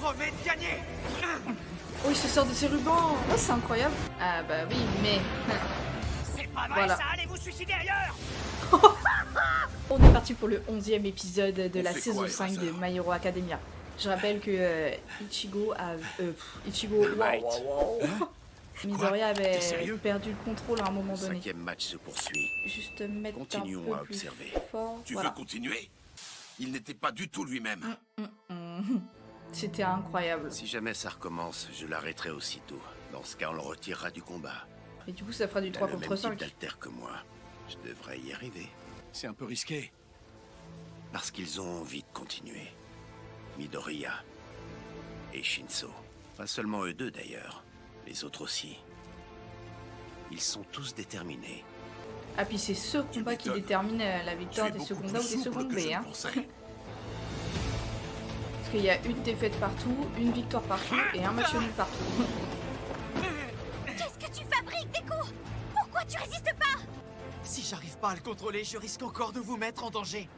promets de gagner. Oh, il se sort de ses rubans. Oh, c'est incroyable. Ah bah oui, mais... C'est pas vrai Voilà. ça, allez vous suicider ailleurs. On est parti pour le 11e épisode de On la fait saison quoi, 5 de Eraser My Hero Academia. Je rappelle que Ichigo a... Ichigo... Right. Midoriya T'es avait sérieux perdu le contrôle à un moment donné. Cinquième match se poursuit. Juste mettre Continuons un à peu plus observer. fort. Tu Voilà. veux continuer? Il n'était pas du tout lui-même. C'était incroyable. Si jamais ça recommence, je l'arrêterai aussitôt. Dans ce cas, on le retirera du combat. Et du coup, ça fera du Il a 3 le contre même type 5. d'alter que moi. Je devrais y arriver. C'est un peu risqué. Parce qu'ils ont envie de continuer. Midoriya et Shinso. Pas seulement eux deux d'ailleurs. Les autres aussi. Ils sont tous déterminés. Ah, puis c'est ce combat qui m'étonnes. détermine la Tu victoire es des beaucoup secondes plus A ou des souple secondes que B. je ne Hein. pensais. Parce qu'il y a une défaite partout, une victoire partout et un match nul partout. Qu'est-ce que tu fabriques, Deku? Pourquoi tu résistes pas? Si j'arrive pas à le contrôler, je risque encore de vous mettre en danger.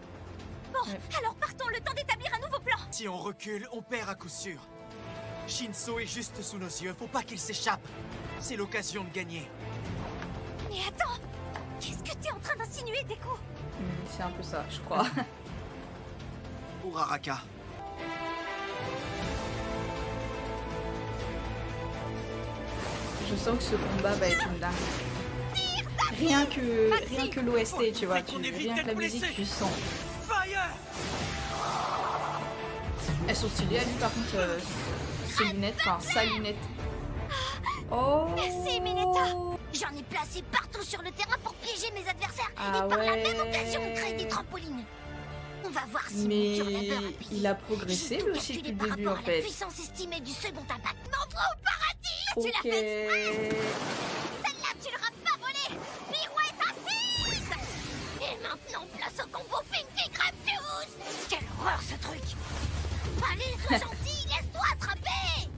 Bon, Ouais. alors partons le temps d'établir un nouveau plan. Si on recule, on perd à coup sûr. Shinso est juste sous nos yeux, faut pas qu'il s'échappe. C'est l'occasion de gagner. Mais attends, qu'est-ce que t'es en train d'insinuer, Deku? C'est un peu ça, je crois. Pour Araka. Je sens que ce combat va être une dingue. Rien que l'OST, tu vois, rien que la musique, tu sens. Fire! Elles sont stylées à lui par contre, ses lunettes, enfin sa lunette. Oh. Merci, Mineta. J'en ai placé partout sur le terrain pour piéger mes adversaires Ah et par la ouais. même occasion créer des trampolines. On va voir si Mais mon tour labeur a payé. il a progressé J'ai lui tout aussi calculé depuis par le début rapport en à la fait. puissance estimée du second impact. M'envoie au paradis. Tu Ok. l'as fait. Celle-là, tu l'auras pas volée. Pirouette assise. Et maintenant, place au combo Pinky Graptus. Quelle horreur ce truc. Allez, sois gentil, laisse-toi attraper.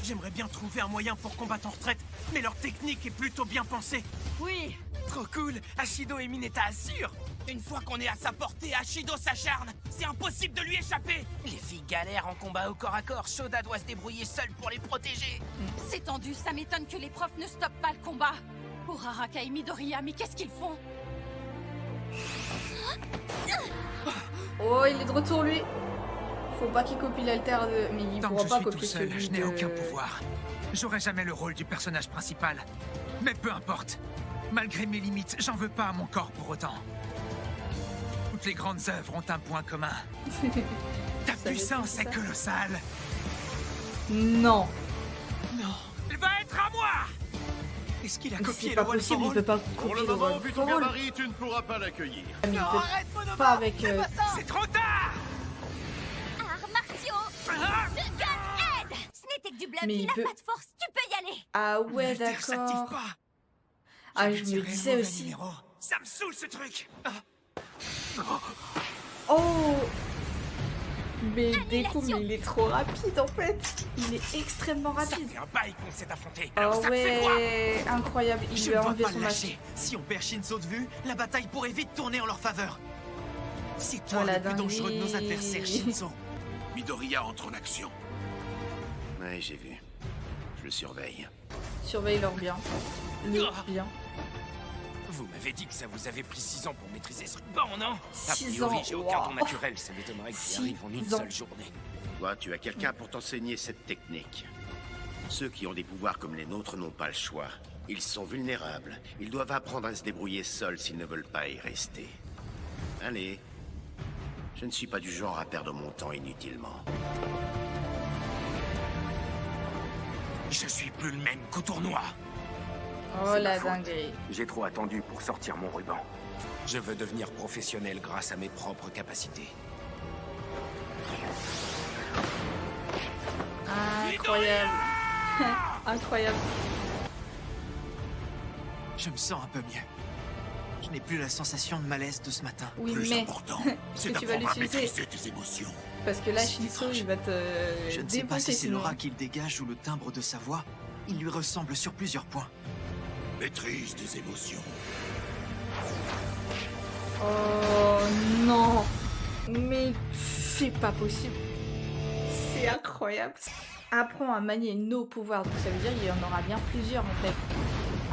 J'aimerais bien trouver un moyen pour combattre en retraite, mais leur technique est plutôt bien pensée. Oui, Trop cool, Ashido et Mineta assurent. Une fois qu'on est à sa portée, Ashido s'acharne. C'est impossible de lui échapper. Les filles galèrent en combat au corps à corps. Shoda doit se débrouiller seule pour les protéger. c'est tendu, ça m'étonne que les profs ne stoppent pas le combat. Pour Araka et Midoriya, mais qu'est-ce qu'ils font? Oh, il est de retour lui. Faut pas qu'il copie l'alter de... Mais il Tant pourra que je pas suis tout copier seul, celui je n'ai de... aucun pouvoir. J'aurai jamais le rôle du personnage principal. Mais peu importe. Malgré mes limites, j'en veux pas à mon corps pour autant. Toutes les grandes œuvres ont un point commun. Ta Ça puissance veut est dire ça. colossale. Non. Non, elle va être à moi. Est-ce qu'il a Mais copié c'est le pas One possible, for il All peut pas Pour copier le le moment, One vu for ton All. gabarit, tu ne pourras pas l'accueillir. Mais il Non, peut arrête, Monoba. pas avec... C'est trop tard. Arts martiaux. Le gun aide. Ce n'était que du bluff, Mais il il a peut- pas de force, tu peux y aller. Ah ouais, L'alter s'active d'accord. pas. Ah, J'avais je me tiré le disais mauvais aussi. numéro. Ça me saoule ce truc. Oh. Mais Deku, mais il est trop rapide en fait. Il est extrêmement Ça rapide. fait un bail qu'on s'est affronté. Ah Alors ça fait quoi? ouais, incroyable. Il Je lui ne a dois enlevé pas son le masque. lâcher. Si on perd Shinzo de vue, la bataille pourrait vite tourner en leur faveur. C'est toi Oh, la le plus dangereux de nos dinguerie. adversaires, Shinzo. Midoriya entre en action. Ouais, j'ai vu. Je le surveille. Surveille leur bien. Le bien. Vous m'avez dit que ça vous avait pris 6 ans pour maîtriser ce ruban, non? A 6 priori, ans. j'ai aucun don Wow. naturel, ça m'étonnerait que j'y 6 arrive en une ans. seule journée. Toi, tu as quelqu'un pour t'enseigner cette technique. Ceux qui ont des pouvoirs comme les nôtres n'ont pas le choix. Ils sont vulnérables. Ils doivent apprendre à se débrouiller seuls s'ils ne veulent pas y rester. Allez. Je ne suis pas du genre à perdre mon temps inutilement. Je suis plus le même qu'au tournoi. Oh C'est la ma faute. dinguerie. J'ai trop attendu pour sortir mon ruban. Je veux devenir professionnel grâce à mes propres capacités. Incroyable. Incroyable. Je me sens un peu mieux. Je n'ai plus la sensation de malaise de ce matin. Oui, Plus mais important, est-ce c'est que tu vas d'apprendre à l'utiliser? maîtriser tes émotions. Parce que là, Shinso, il va te Je ne sais pas démonter si c'est sinon. l'aura qu'il dégage ou le timbre de sa voix. Il lui ressemble sur plusieurs points. Maîtrise tes émotions. Oh non. Mais c'est pas possible. C'est incroyable. incroyable. Apprend à manier nos pouvoirs, donc ça veut dire qu'il y en aura bien plusieurs en fait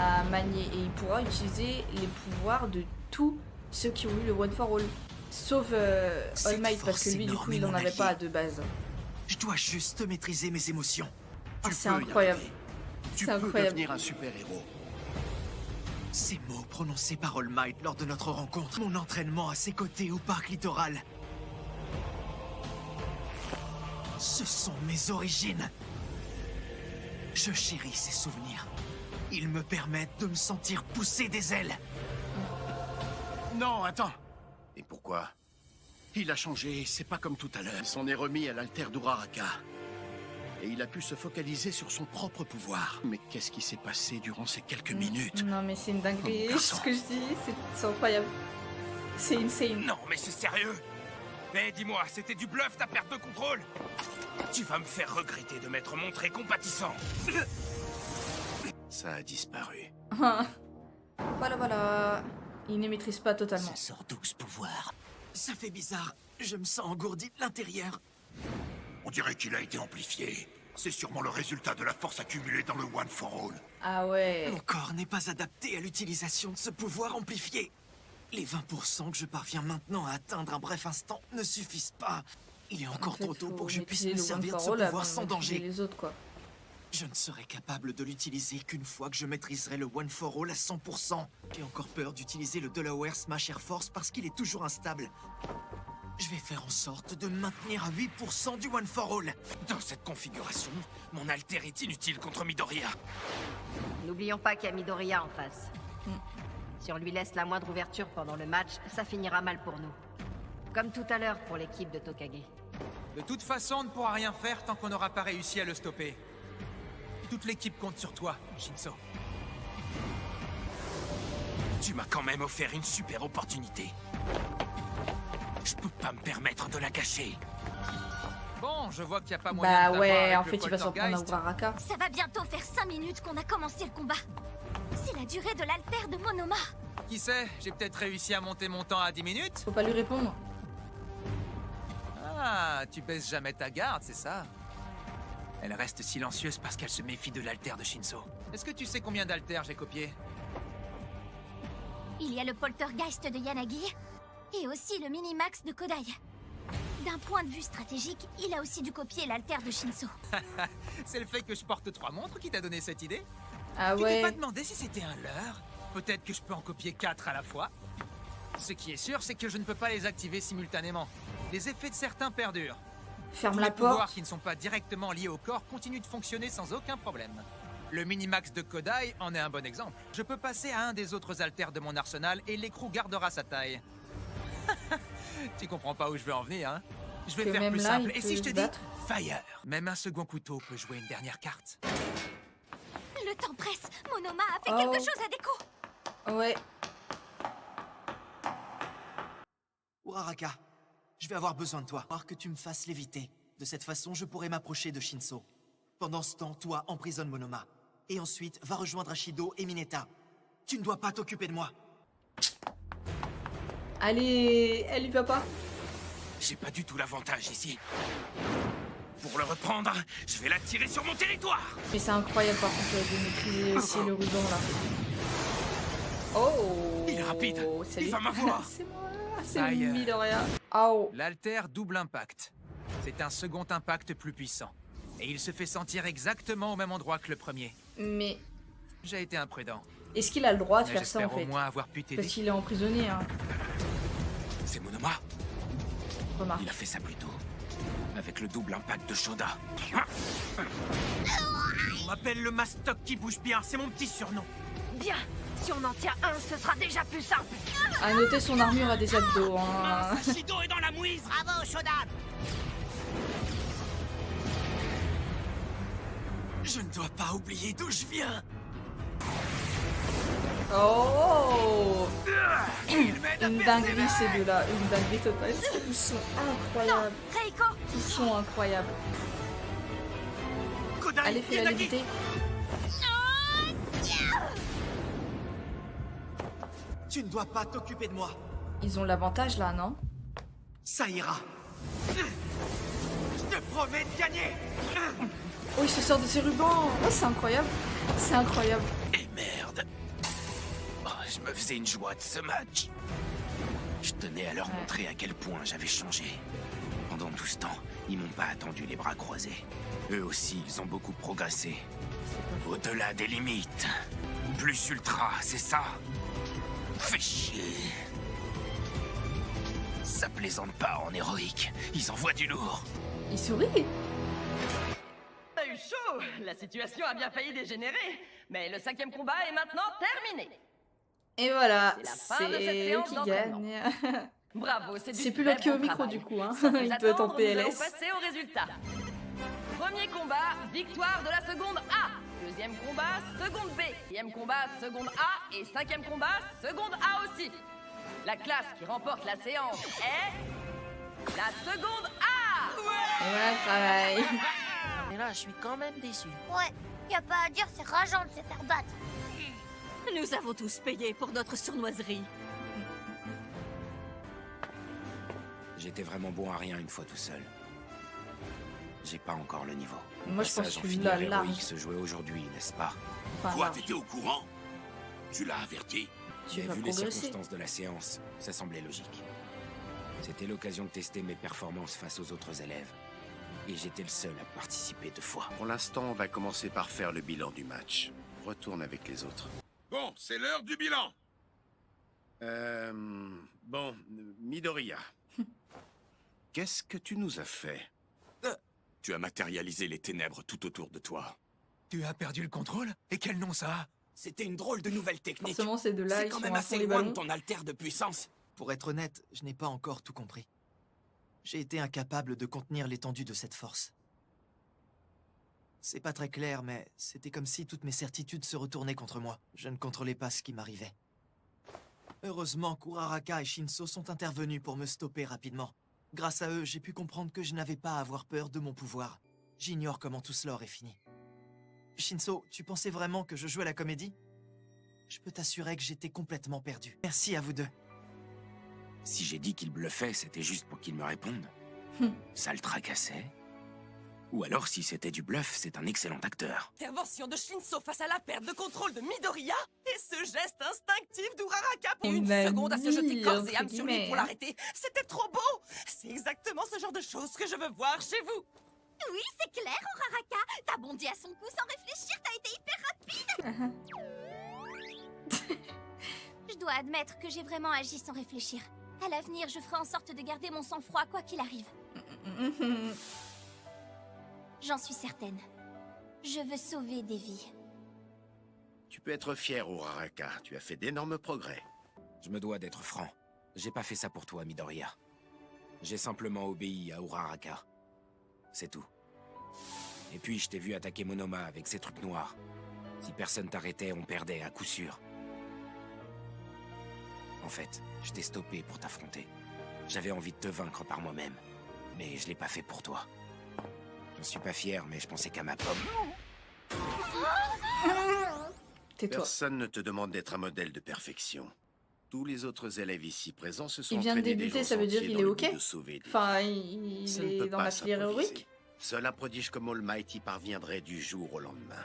à manier et il pourra utiliser les pouvoirs de tous ceux qui ont eu le One for All. Sauf All Might parce que lui du coup il en avait pas de base. Je dois juste maîtriser mes émotions. Ah, c'est incroyable. Tu C'est peux incroyable. devenir un super-héros. Ces mots prononcés par All Might lors de notre rencontre, mon entraînement à ses côtés au parc littoral. Ce sont mes origines. Je chéris ces souvenirs. Ils me permettent de me sentir pousser des ailes. Non, attends. Et pourquoi? Il a changé, c'est pas comme tout à l'heure. Il s'en est remis à l'alter d'Uraraka. Et il a pu se focaliser sur son propre pouvoir. Mais qu'est-ce qui s'est passé durant ces quelques minutes? Non mais c'est une dinguerie, Garçon. ce que je dis, c'est incroyable. C'est insane. Non, mais c'est sérieux. Eh, dis-moi, c'était du bluff ta perte de contrôle? Tu vas me faire regretter de m'être montré compatissant. Ça a disparu. Voilà. Il ne maîtrise pas totalement. Ça sort d'où ce pouvoir? Ça fait bizarre. Je me sens engourdi de l'intérieur. On dirait qu'il a été amplifié. C'est sûrement le résultat de la force accumulée dans le One for All. Ah ouais. Mon corps n'est pas adapté à l'utilisation de ce pouvoir amplifié. Les 20% que je parviens maintenant à atteindre un bref instant ne suffisent pas. Il est encore En fait, trop tôt faut pour que je puisse maîtriser me le servir de One ce for All pouvoir avant sans de maîtriser danger. les autres quoi. Je ne serai capable de l'utiliser qu'une fois que je maîtriserai le One for All à 100%. J'ai encore peur d'utiliser le Delaware Smash Air Force parce qu'il est toujours instable. Je vais faire en sorte de me maintenir à 8% du One for All. Dans cette configuration, mon alter est inutile contre Midoriya. N'oublions pas qu'il y a Midoriya en face. Si on lui laisse la moindre ouverture pendant le match, ça finira mal pour nous. Comme tout à l'heure pour l'équipe de Tokage. De toute façon, on ne pourra rien faire tant qu'on n'aura pas réussi à le stopper. Toute l'équipe compte sur toi, Shinso. Tu m'as quand même offert une super opportunité. Je peux pas me permettre de la gâcher. Bon, je vois qu'il n'y a pas moyen Bah de t'avoir ouais, avec en le fait il va s'en prendre à poltergeist. Uraraka. Ça va bientôt faire 5 minutes qu'on a commencé le combat. C'est la durée de l'alter de Monoma. Qui sait, j'ai peut-être réussi à monter mon temps à 10 minutes. Faut pas lui répondre. Ah, tu baisses jamais ta garde, c'est ça? Elle reste silencieuse parce qu'elle se méfie de l'alter de Shinso. Est-ce que tu sais combien d'alters j'ai copié? Il y a le poltergeist de Yanagi et aussi le minimax de Kodai. D'un point de vue stratégique, il a aussi dû copier l'alter de Shinso. C'est le fait que je porte 3 montres qui t'a donné cette idée? Ah Tu t'es pas ouais. demandé si c'était un leurre? Peut-être que je peux en copier 4 à la fois. Ce qui est sûr, c'est que je ne peux pas les activer simultanément. Les effets de certains perdurent. Ferme Tous la les pouvoirs porte. qui ne sont pas directement liés au corps continuent de fonctionner sans aucun problème. Le minimax de Kodai en est un bon exemple. Je peux passer à un des autres alters de mon arsenal et l'écrou gardera sa taille. Tu comprends pas où je veux en venir, hein? Je vais Que faire même plus là, simple. il Et peut si je te se dis battre. Fire? Même un second couteau peut jouer une dernière carte. Le temps presse. Monoma a fait Oh. quelque chose à Deku. Ouais. Uraraka, je vais avoir besoin de toi. Alors que tu me fasses léviter. De cette façon, je pourrai m'approcher de Shinso. Pendant ce temps, toi, emprisonne Monoma. Et ensuite, va rejoindre Ashido et Mineta. Tu ne dois pas t'occuper de moi. Allez, elle y va pas. J'ai pas du tout l'avantage ici. Pour le reprendre, je vais l'attirer sur mon territoire. Mais c'est incroyable par contre de maîtriser aussi le ruban là. Oh. Il est rapide. Salut. Il va m'avoir. C'est moi. C'est Aïe. Midoriya. Oh. L'alter double impact. C'est un second impact plus puissant. Et il se fait sentir exactement au même endroit que le premier. Mais J'ai été imprudent. est-ce qu'il a le droit de Mais faire ça en j'espère fait? au moins avoir pu t'aider. Parce qu'il est emprisonné, hein. C'est Monoma. Remarque. Il a fait ça plus tôt. Avec le double impact de Shoda. On m'appelle le mastoc qui bouge bien, c'est mon petit surnom. Bien. Si on en tient un, ce sera déjà plus simple. À noter son armure a des abdos, hein. Shido est dans la mouise. Bravo, Shodan. Je ne dois pas oublier d'où je viens. Oh. Une dinguerie ces deux-là, une dinguerie totale. Ils sont incroyables. Reiko, Ils sont incroyables. Kodai, Allez, fais la Yanagi. léviter. Tu ne dois pas t'occuper de moi. Ils ont l'avantage là, non? Ça ira. Je te promets de gagner. Oh, il se sort de ses rubans. Oh, c'est incroyable. C'est incroyable. Et merde. Oh, je me faisais une joie de ce match. Je tenais à leur montrer à quel point j'avais changé. Pendant tout ce temps, ils m'ont pas attendu les bras croisés. Eux aussi, ils ont beaucoup progressé. Au-delà des limites. Plus ultra, c'est ça? Fais chier. Ça plaisante pas en héroïque. Ils envoient du lourd. Il sourit. T'as eu chaud. La situation a bien failli dégénérer. Mais le 5e combat est maintenant terminé. Et voilà, C'est la fin de cette c'est eux séance qui d'entraînement. gagnent. Bravo, c'est du C'est plus très l'autre qui est au bon micro travail. du coup, hein. Sans plus Il doit être en attendre, nous allons PLS. passer au résultat. Premier combat, victoire de la seconde A. Deuxième combat, seconde B. Troisième combat, seconde A. Et 5e combat, seconde A aussi. La classe qui remporte la séance est... la seconde A. Et voilà le travail. Mais là, je suis quand même déçu. Ouais, y a pas à dire, c'est rageant de se faire battre. Nous avons tous payé pour notre sournoiserie. J'étais vraiment bon à rien une fois tout seul. J'ai pas encore le niveau. Moi, je pense Passage que en je suis filière là, large. héroïque se jouait aujourd'hui, n'est-ce pas? Enfin, Quoi, large. t'étais au courant? Tu l'as averti? Tu Mais vas vu les progresser. circonstances de la séance, ça semblait logique. C'était l'occasion de tester mes performances face aux autres élèves. Et j'étais le seul à participer 2 fois. Pour l'instant, on va commencer par faire le bilan du match. Retourne avec les autres. Bon, c'est l'heure du bilan. Bon, Midoriya. Qu'est-ce que tu nous as fait? Tu as matérialisé les ténèbres tout autour de toi. Tu as perdu le contrôle? Et quel nom ça a? C'était une drôle de nouvelle technique. Forcément, ces deux-là, C'est ils quand sont même à fond assez les loin de ballons. ton alter de puissance. Pour être honnête, je n'ai pas encore tout compris. J'ai été incapable de contenir l'étendue de cette force. C'est pas très clair, mais c'était comme si toutes mes certitudes se retournaient contre moi. Je ne contrôlais pas ce qui m'arrivait. Heureusement, Kuraraka et Shinso sont intervenus pour me stopper rapidement. Grâce à eux, j'ai pu comprendre que je n'avais pas à avoir peur de mon pouvoir. J'ignore comment tout cela aurait fini. Shinso, tu pensais vraiment que je jouais la comédie? Je peux t'assurer que j'étais complètement perdu. Merci à vous deux. Si j'ai dit qu'il bluffait, c'était juste pour qu'il me réponde. Ça le tracassait. Ou alors, si c'était du bluff, c'est un excellent acteur. Intervention de Shinso face à la perte de contrôle de Midoriya et ce geste instinctif d'Uraraka pour On une a seconde à se jeter mis, corps entre et âme sur lui guillemets, pour hein. l'arrêter. C'était trop beau. C'est exactement ce genre de choses que je veux voir chez vous. Oui, c'est clair, Uraraka. T'as bondi à son cou sans réfléchir, t'as été hyper rapide. Je dois admettre que j'ai vraiment agi sans réfléchir. À l'avenir, je ferai en sorte de garder mon sang-froid quoi qu'il arrive. J'en suis certaine. Je veux sauver des vies. Tu peux être fier, Uraraka. Tu as fait d'énormes progrès. Je me dois d'être franc. J'ai pas fait ça pour toi, Midoriya. J'ai simplement obéi à Uraraka. C'est tout. Et puis, je t'ai vu attaquer Monoma avec ses trucs noirs. Si personne t'arrêtait, on perdait à coup sûr. En fait, je t'ai stoppé pour t'affronter. J'avais envie de te vaincre par moi-même. Mais je l'ai pas fait pour toi. J'en suis pas fier, mais je pensais qu'à ma pomme. Tais-toi. Personne ne te demande d'être un modèle de perfection. Tous les autres élèves ici présents se sont Il vient de entraînés des débuter, jours ça veut dire entiers qu'il dans est le ok? but de sauver des Enfin, vies. il Ça ne est peut dans pas la filière s'improviser. héroïque. Seul un prodige comme All Might y parviendrait du jour au lendemain.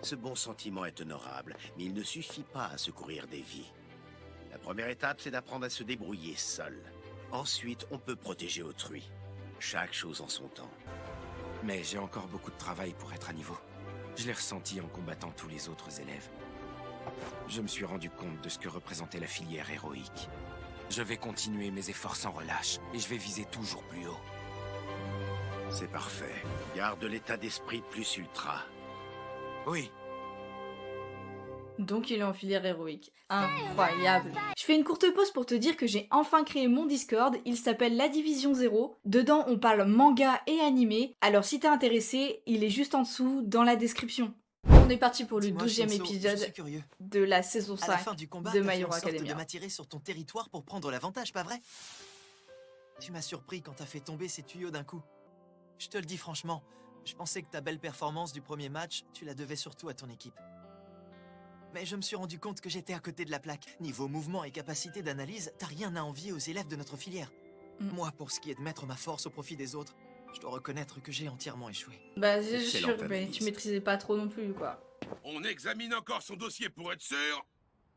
Ce bon sentiment est honorable, mais il ne suffit pas à secourir des vies. La première étape, c'est d'apprendre à se débrouiller seul. Ensuite, on peut protéger autrui. Chaque chose en son temps. Mais j'ai encore beaucoup de travail pour être à niveau. Je l'ai ressenti en combattant tous les autres élèves. Je me suis rendu compte de ce que représentait la filière héroïque. Je vais continuer mes efforts sans relâche, et je vais viser toujours plus haut. C'est parfait. Garde l'état d'esprit plus ultra. Oui. Donc il est en filière héroïque. Incroyable. Je fais une courte pause pour te dire que j'ai enfin créé mon Discord, il s'appelle La Division 0. Dedans on parle manga et animé, alors si t'es intéressé, il est juste en dessous dans la description. On est parti pour le Dis-moi, 12e Shinso, je épisode suis curieux. de la saison À la 5 fin du combat, de t'as My fait Hero en sorte Academia. de m'attirer sur ton territoire pour prendre l'avantage, pas vrai? Tu m'as surpris quand t'as fait tomber ces tuyaux d'un coup. Je te le dis franchement, je pensais que ta belle performance du premier match, tu la devais surtout à ton équipe. Mais je me suis rendu compte que j'étais à côté de la plaque. Niveau mouvement et capacité d'analyse, t'as rien à envier aux élèves de notre filière. Moi, pour ce qui est de mettre ma force au profit des autres, Je dois reconnaître que j'ai entièrement échoué. Bah c'est Excellent sûr, mais analyse. tu maîtrisais pas trop non plus, quoi. On examine encore son dossier pour être sûr,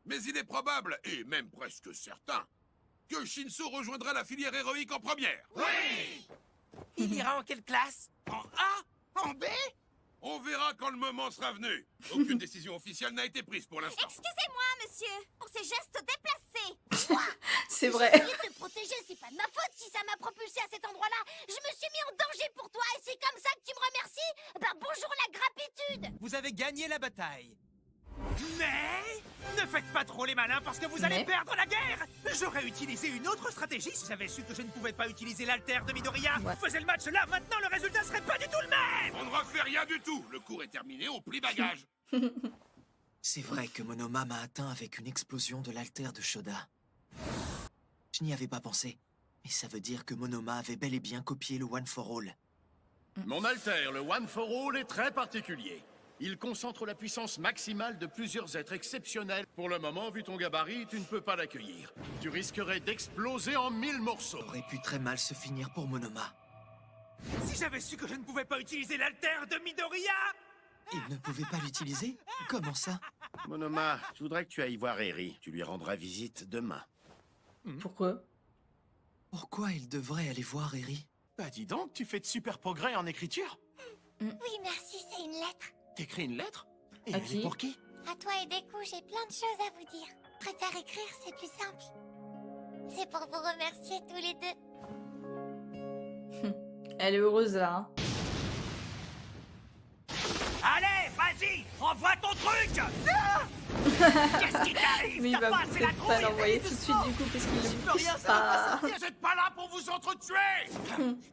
mais il est probable, et même presque certain, que Shinso rejoindra la filière héroïque en première. Oui! Il ira en quelle classe? En A? En B? On verra quand le moment sera venu. Aucune décision officielle n'a été prise pour l'instant. Excusez-moi, monsieur, pour ces gestes déplacés. C'est vrai. J'essayais de te protéger, c'est pas de ma faute si ça m'a propulsé à cet endroit-là. Je me suis mis en danger pour toi et c'est comme ça que tu me remercies? Bah bonjour la gratitude. Vous avez gagné la bataille. Mais ne faites pas trop les malins parce que vous allez perdre la guerre. J'aurais utilisé une autre stratégie si j'avais su que je ne pouvais pas utiliser l'alter de Midoriya. Faisais le match là, maintenant le résultat serait pas du tout le même. On ne refait rien du tout. Le cours est terminé, on plie bagage. C'est vrai que Monoma m'a atteint avec une explosion de l'alter de Shoda. Je n'y avais pas pensé, mais ça veut dire que Monoma avait bel et bien copié le One for All. Mon alter, le One for All, est très particulier. Il concentre la puissance maximale de plusieurs êtres exceptionnels. Pour le moment, vu ton gabarit, tu ne peux pas l'accueillir. Tu risquerais d'exploser en 1000 morceaux. Ça aurait pu très mal se finir pour Monoma. Si j'avais su que je ne pouvais pas utiliser l'alter de Midoriya. Il ne pouvait pas l'utiliser? Comment ça? Monoma, je voudrais que tu ailles voir Eri. Tu lui rendras visite demain. Pourquoi? Pourquoi il devrait aller voir Eri? Bah dis donc, tu fais de super progrès en écriture. Oui, merci, c'est une lettre. T'écris une lettre? Et À elle est qui? pour qui? À toi et Deku, j'ai plein de choses à vous dire. Préfère écrire, c'est plus simple. C'est pour vous remercier tous les deux. Elle est heureuse là. Hein. Allez, vas-y, envoie ton truc. Qu'est-ce qui t'arrive? Mais il va peut-être pas l'envoyer tout de suite du coup parce qu'il le pousse pas. Vous n'êtes pas là pour vous entretuer.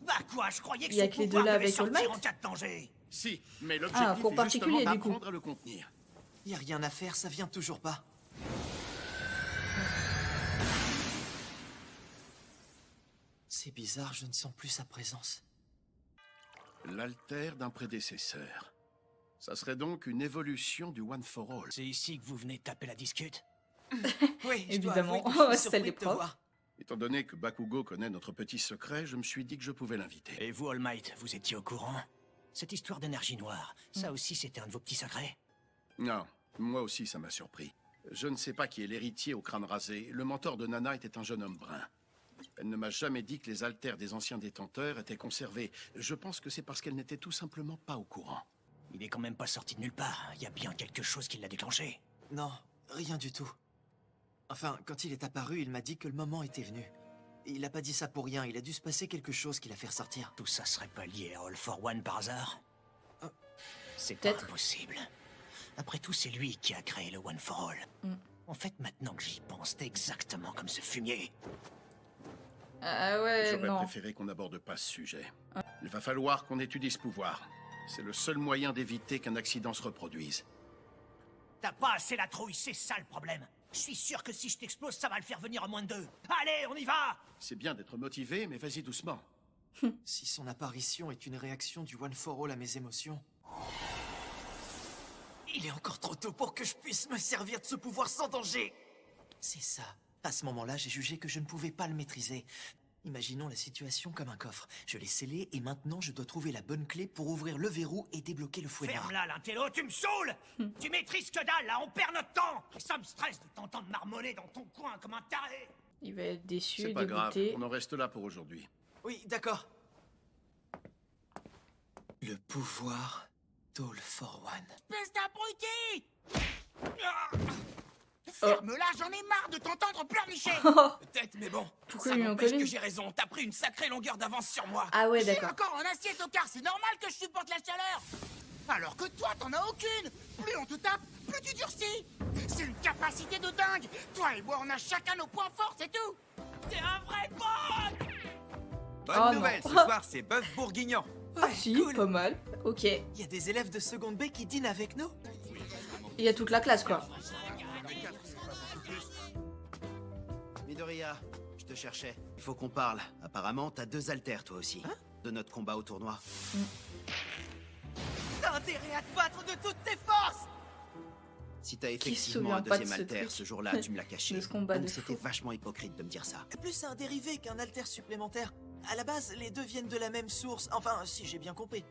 Bah quoi, je croyais que Il y a son que les deux pouvoir là devait avec All sortir Might. en cas de danger. Si, mais l'objectif cours est particulier, justement du coup. d'apprendre à le contenir. Y a rien à faire, ça vient toujours pas. C'est bizarre, je ne sens plus sa présence. L'alter d'un prédécesseur. Ça serait donc une évolution du One for All. C'est ici que vous venez taper la discute? Oui, Évidemment, celle des profs. Étant donné que Bakugo connaît notre petit secret, je me suis dit que je pouvais l'inviter. Et vous, All Might, vous étiez au courant? Cette histoire d'énergie noire, ça aussi c'était un de vos petits secrets? Non, moi aussi ça m'a surpris. Je ne sais pas qui est l'héritier au crâne rasé. Le mentor de Nana était un jeune homme brun. Elle ne m'a jamais dit que les alters des anciens détenteurs étaient conservés. Je pense que c'est parce qu'elle n'était tout simplement pas au courant. Il est quand même pas sorti de nulle part. Il y a bien quelque chose qui l'a déclenché. Non, rien du tout. Enfin, quand il est apparu, il m'a dit que le moment était venu. Il a pas dit ça pour rien, il a dû se passer quelque chose qui l'a fait ressortir. Tout ça serait pas lié à All for One par hasard? C'est pas Peut-être. impossible. Après tout, c'est lui qui a créé le One for All. En fait, maintenant que j'y pense, c'est exactement comme ce fumier. Ah ouais, J'aurais non. préféré qu'on n'aborde pas ce sujet. Il va falloir qu'on étudie ce pouvoir. C'est le seul moyen d'éviter qu'un accident se reproduise. T'as pas assez la trouille, c'est ça le problème. Je suis sûr que si je t'explose, ça va le faire venir en moins de 2. Allez, on y va! C'est bien d'être motivé, mais vas-y doucement. Si son apparition est une réaction du One for All à mes émotions... Il est encore trop tôt pour que je puisse me servir de ce pouvoir sans danger. C'est ça. À ce moment-là, j'ai jugé que je ne pouvais pas le maîtriser. Imaginons la situation comme un coffre. Je l'ai scellé et maintenant je dois trouver la bonne clé pour ouvrir le verrou et débloquer le fouet noir. Ferme-la, l'intello, tu me saoules! Tu maîtrises que dalle, là, on perd notre temps! Et ça me stresse de t'entendre marmonner dans ton coin comme un taré! Il va être déçu, C'est pas grave, dégoûté. on en reste là pour aujourd'hui. Oui, d'accord. Le pouvoir d'All for One. Espèce d'abruti! Oh. Ferme-la, j'en ai marre de t'entendre pleurnicher! Peut-être, mais bon. Pourquoi ça lui en n'empêche colle que j'ai raison. T'as pris une sacrée longueur d'avance sur moi. Ah ouais, J'ai d'accord. encore en assiette au quart, c'est normal que je supporte la chaleur! Alors que toi, t'en as aucune! Plus on te tape, plus tu durcis! C'est une capacité de dingue! Toi et moi, on a chacun nos points forts, c'est tout! T'es un vrai pote! Oh Bonne non. nouvelle, ce soir c'est bœuf bourguignon. Ah si, pas mal. Ok. Il y a des élèves de seconde B qui dînent avec nous. Il y a toute la classe, quoi. Midoriya, je te cherchais. Il faut qu'on parle. Apparemment, t'as 2 alters, toi aussi. De notre combat au tournoi. T'as intérêt à te battre de toutes tes forces! Si t'as se effectivement souvient un pas de deuxième ce alter, truc ce jour-là, tu me l'as caché. de ce combat Donc de c'était fou. vachement hypocrite de me dire ça. Plus un dérivé qu'un alter supplémentaire. À la base, les deux viennent de la même source. Enfin, si j'ai bien compris.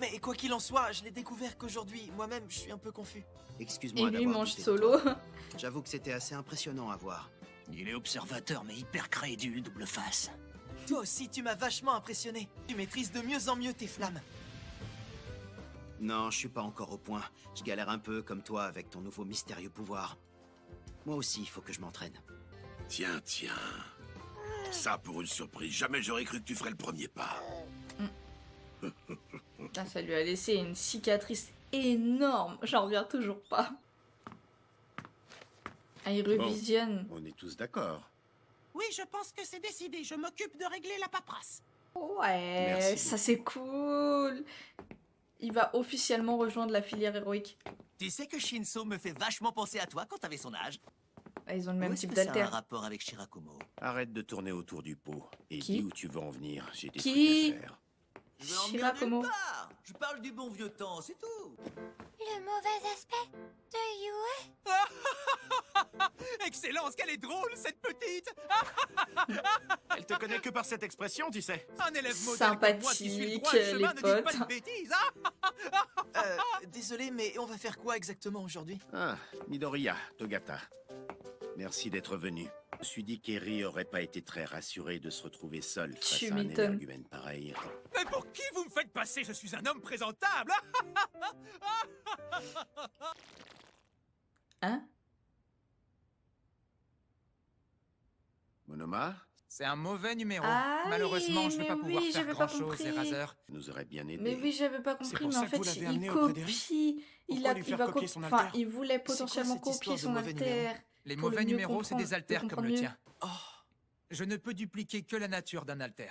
Mais quoi qu'il en soit, je l'ai découvert qu'aujourd'hui. Moi-même, je suis un peu confus. Excuse-moi Et lui d'avoir mange douté de solo. toi. J'avoue que c'était assez impressionnant à voir. Il est observateur, mais hyper crédule, double face. Toi aussi, tu m'as vachement impressionné. Tu maîtrises de mieux en mieux tes flammes. Non, je suis pas encore au point. Je galère un peu comme toi avec ton nouveau mystérieux pouvoir. Moi aussi, il faut que je m'entraîne. Tiens, tiens. Ça pour une surprise. Jamais j'aurais cru que tu ferais le premier pas. Ah, ça lui a laissé une cicatrice énorme. J'en reviens toujours pas. Ah, il revisionne. On est tous d'accord. Oui, je pense que c'est décidé. Je m'occupe de régler la paperasse. Ouais, Merci ça c'est cool. Il va officiellement rejoindre la filière héroïque. Tu sais que Shinso me fait vachement penser à toi quand t'avais son âge. Ah, ils ont le même Où est-ce type que ça a d'alter. un rapport avec Shirakumo? Arrête de tourner autour du pot et Qui dis où tu veux en venir. J'ai des Qui trucs à faire. Je vais en venir Shirakumo. nulle part. Je parle du bon vieux temps, c'est tout. Le mauvais aspect de Yue. Excellence, qu'elle est drôle, cette petite. Elle te connaît que par cette expression, tu sais. Un élève modèle comme moi qui suit le droit Sympathique, chemin, les ne dit pas potes. de bêtises. Désolé, mais on va faire quoi exactement aujourd'hui? Ah, Midoriya, Togata. Merci d'être venu. Je me suis dit qu'Eri aurait pas été très rassuré de se retrouver seul face Tu à un m'étonnes. énergumène pareil. Mais pour qui vous me faites passer? Je suis un homme présentable. Hein? Monoma, C'est un mauvais numéro. Ah Malheureusement, oui, je vais mais pas pouvoir oui, faire j'avais pas grand-chose, compris. Eraser. ça nous aurait bien aidé. Mais oui, j'avais pas compris, pour mais ça en que fait, vous l'avez il amené auprès d'Eri? copie. Pourquoi lui faire copier son alter? il voulait potentiellement cette copier histoire de son mauvais alter. Les pour le mauvais mieux numéros, c'est des comprendre- alters le comme le comprendre tien. Oh, Je ne peux dupliquer que la nature d'un alter.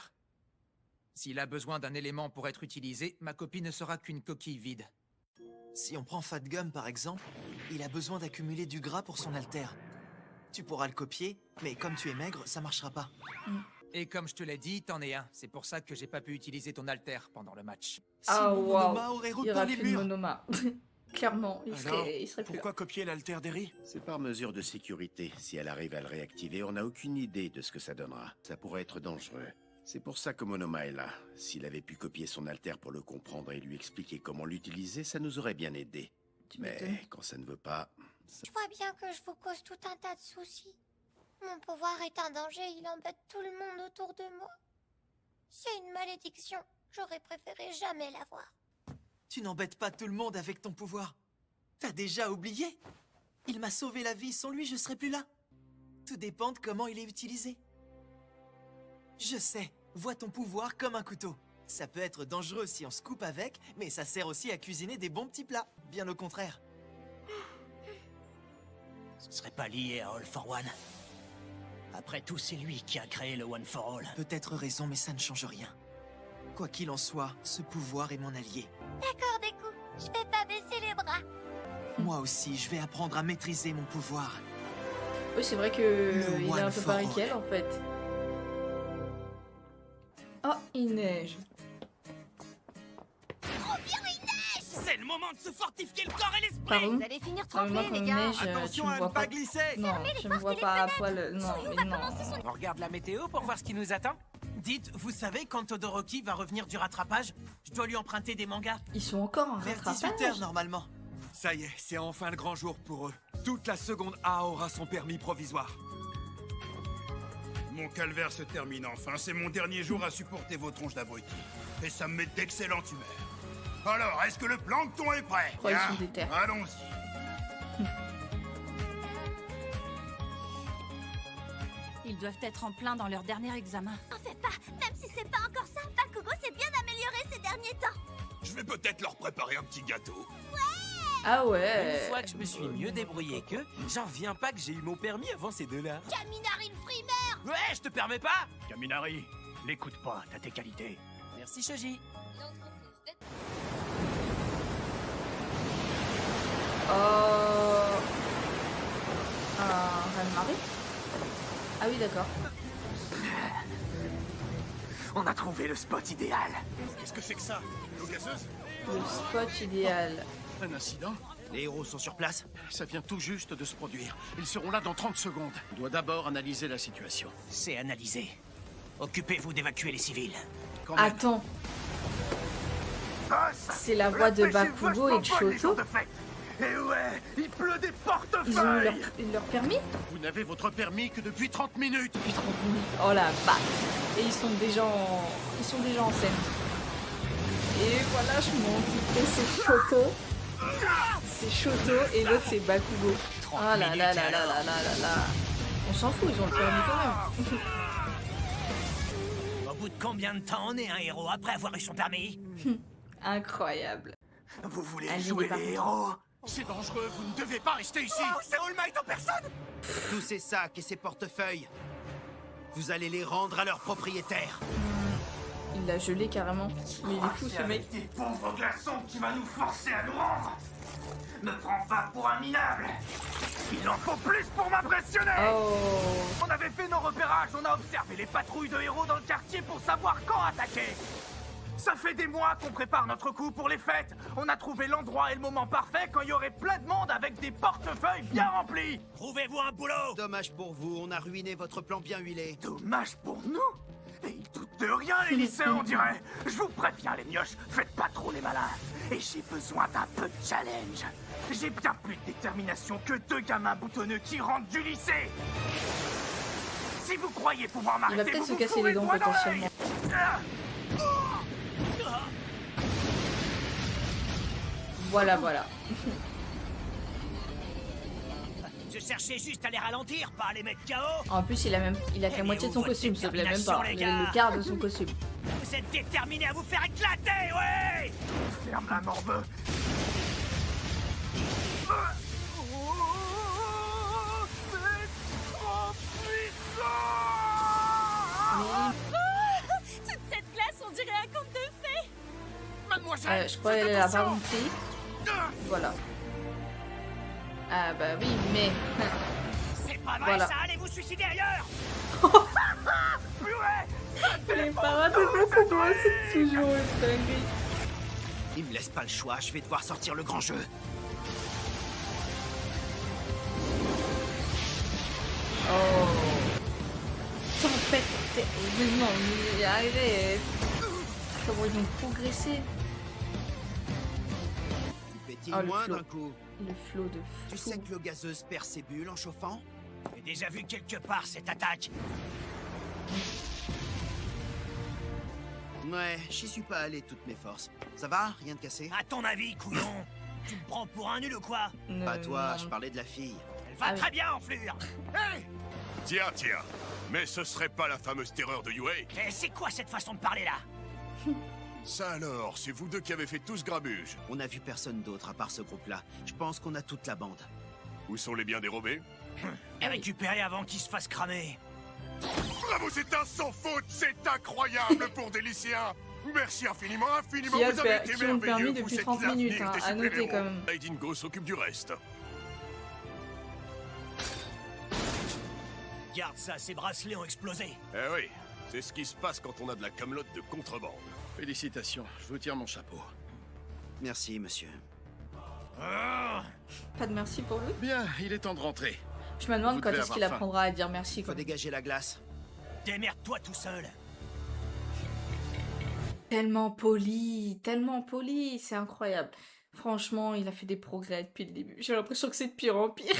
S'il a besoin d'un élément pour être utilisé, ma copie ne sera qu'une coquille vide. si on prend Fat Gum par exemple, il a besoin d'accumuler du gras pour son alter. Tu pourras le copier, mais comme tu es maigre, ça marchera pas. Et comme je te l'ai dit, t'en es un. C'est pour ça que j'ai pas pu utiliser ton alter pendant le match. Ah mon Monoma waouh, aurait il y repeint aura les plus de murs. Monoma. Clairement, il Alors, serait plus là. pourquoi copier l'alter d'Eri? C'est par mesure de sécurité. Si elle arrive à le réactiver, on n'a aucune idée de ce que ça donnera. Ça pourrait être dangereux. C'est pour ça que Monoma est là. S'il avait pu copier son alter pour le comprendre et lui expliquer comment l'utiliser, ça nous aurait bien aidé. Mais quand ça ne veut pas... Je vois bien que je vous cause tout un tas de soucis. Mon pouvoir est un danger, il embête tout le monde autour de moi. C'est une malédiction. J'aurais préféré jamais l'avoir. Tu n'embêtes pas tout le monde avec ton pouvoir. T'as déjà oublié? Il m'a sauvé la vie, sans lui je serais plus là. Tout dépend de comment il est utilisé. Je sais, vois ton pouvoir comme un couteau. Ça peut être dangereux si on se coupe avec, mais ça sert aussi à cuisiner des bons petits plats. Bien au contraire. Ce serait pas lié à All for One. Après tout, c'est lui qui a créé le One for All. Peut-être raison, mais ça ne change rien. Quoi qu'il en soit, ce pouvoir est mon allié. D'accord, Deku. Je vais pas baisser les bras. Moi aussi, je vais apprendre à maîtriser mon pouvoir. Oui, c'est vrai que Le il est un One peu for pareil All. qu'elle en fait. Oh, il neige. Trop bien, il neige! C'est le moment de se fortifier le corps et l'esprit. Pardon? Vous allez finir Non, mais moi, trempés, quand les il gars. neige, tu Attention me à vois ne pas. pas glisser. Non, je me vois pas à poil. Non, mais non. On regarde la météo pour voir ce qui nous attend. Dites, vous savez quand Todoroki va revenir du rattrapage? Je dois lui emprunter des mangas. Ils sont encore en Vers rattrapage. 18h normalement. Ça y est, c'est enfin le grand jour pour eux. Toute la seconde A aura son permis provisoire. Mon calvaire se termine enfin. C'est mon dernier jour à supporter vos tronches d'abrutis. Et ça me met d'excellente humeur. Alors, est-ce que le plancton est prêt? crois qu'ils sont déter. Allons-y. Ils doivent être en plein dans leur dernier examen. En fait pas, même si c'est pas encore ça, Bakugo s'est bien amélioré ces derniers temps. Je vais peut-être leur préparer un petit gâteau. Ah ouais. Une fois que je me suis mieux débrouillé qu'eux, j'en reviens pas que j'ai eu mon permis avant ces deux-là. Kaminari le frimeur! Ouais, je te permets pas! Kaminari, l'écoute pas, t'as tes qualités. Merci, Shoji. Oh. Reine-Marie? Ah oui, d'accord. On a trouvé le spot idéal. Qu'est-ce que c'est que ça? L'eau gazeuse? Le spot idéal. Un incident? Les héros sont sur place? Ça vient tout juste de se produire. Ils seront là dans 30 secondes. On doit d'abord analyser la situation. C'est analysé. Occupez-vous d'évacuer les civils. Attends. C'est la voix de Bakugo et de Shoto. Et ouais, il pleut des portefeuilles. Ils ont eu leur permis? Vous n'avez votre permis que depuis 30 minutes. Depuis 30 minutes. Oh la vache. Et ils sont déjà en scène. Et voilà, je m'en dis que c'est Shoto. C'est Shoto et l'autre c'est Bakugo. Oh là là là là là là là là. On s'en fout, ils ont le permis quand même. Au bout de combien de temps on est un héros après avoir eu son permis? Incroyable. Vous voulez Allez, jouer les les héros? C'est dangereux, vous ne devez pas rester ici. Oh, c'est All Might en personne. Tous ces sacs et ces portefeuilles, vous allez les rendre à leurs propriétaires. Il l'a gelé carrément. Mais il est fou ce mec. Des pauvres glaçons qui va nous forcer à nous rendre. Me prends pas pour un minable. Il en faut plus pour m'impressionner. Oh. On avait fait nos repérages, on a observé les patrouilles de héros dans le quartier pour savoir quand attaquer. Ça fait des mois qu'on prépare notre coup pour les fêtes. On a trouvé l'endroit et le moment parfait quand il y aurait plein de monde avec des portefeuilles bien remplis. Trouvez-vous un boulot. Dommage pour vous, on a ruiné votre plan bien huilé. Dommage pour nous. Et ils doutent de rien, les lycéens, on dirait. Je vous préviens, les mioches, faites pas trop les malins. Et j'ai besoin d'un peu de challenge. J'ai bien plus de détermination que deux gamins boutonneux qui rentrent du lycée. Si vous croyez pouvoir Il va m'arrêter, peut-être vous se vous casser fourrez les le dents doigt dans potentiellement. Voilà, voilà. Je cherchais juste à les ralentir, pas à les mettre KO. En plus, il a que la moitié de son costume, s'il te plaît, même pas. Le quart de son costume. Vous êtes déterminés à vous faire éclater, ouais. Ferme la morveux. C'est trop puissant. Toute cette glace, on dirait un conte de fées. Mademoiselle, Je crois qu'elle a pas compris. Voilà. Ah bah oui, mais... C'est pas vrai, Voilà. ça, allez vous suicider ailleurs. Les parades de Bakugo, c'est toujours une dinguerie. Il me laisse pas le choix, je vais devoir sortir le grand jeu. Oh. Tempête. Non, mais arrête. Comment ils ont progressé. Tu pétilles Oh, le moins flot. d'un coup. Le flot de Tu fou. sais que l'eau gazeuse perd ses bulles en chauffant? J'ai déjà vu quelque part cette attaque. Ouais, j'y suis pas allé de toutes mes forces. Ça va? Rien de cassé? À ton avis, couillon, tu me prends pour un nul ou quoi? Pas toi, je parlais de la fille. Elle va très bien, enflure. Hey! Tiens, mais ce serait pas la fameuse terreur de Yue? Et c'est quoi cette façon de parler là? Ça alors, c'est vous deux qui avez fait tout ce grabuge. On a vu personne d'autre à part ce groupe-là. Je pense qu'on a toute la bande. Où sont les biens dérobés? Et récupérer avant qu'ils se fassent cramer. Bravo, c'est un sans faute, c'est incroyable pour des lycéens. Merci infiniment, Qui a vous avez été qui ont le permis merveilleux, depuis vous êtes 30 l'avenir minutes, hein, des à noter super-héros. quand même. Aidingo s'occupe du reste. Garde ça, ces bracelets ont explosé. Eh oui, c'est ce qui se passe quand on a de la camelote de contrebande. Félicitations, je vous tire mon chapeau. Merci, monsieur. Pas de merci pour lui. Bien, il est temps de rentrer. Je me demande Vous quand devez est-ce qu'il avoir faim. apprendra à dire merci. Faut Quoi. dégager la glace. Démerde-toi tout seul. Tellement poli, c'est incroyable. Franchement, il a fait des progrès depuis le début. J'ai l'impression que c'est de pire en pire.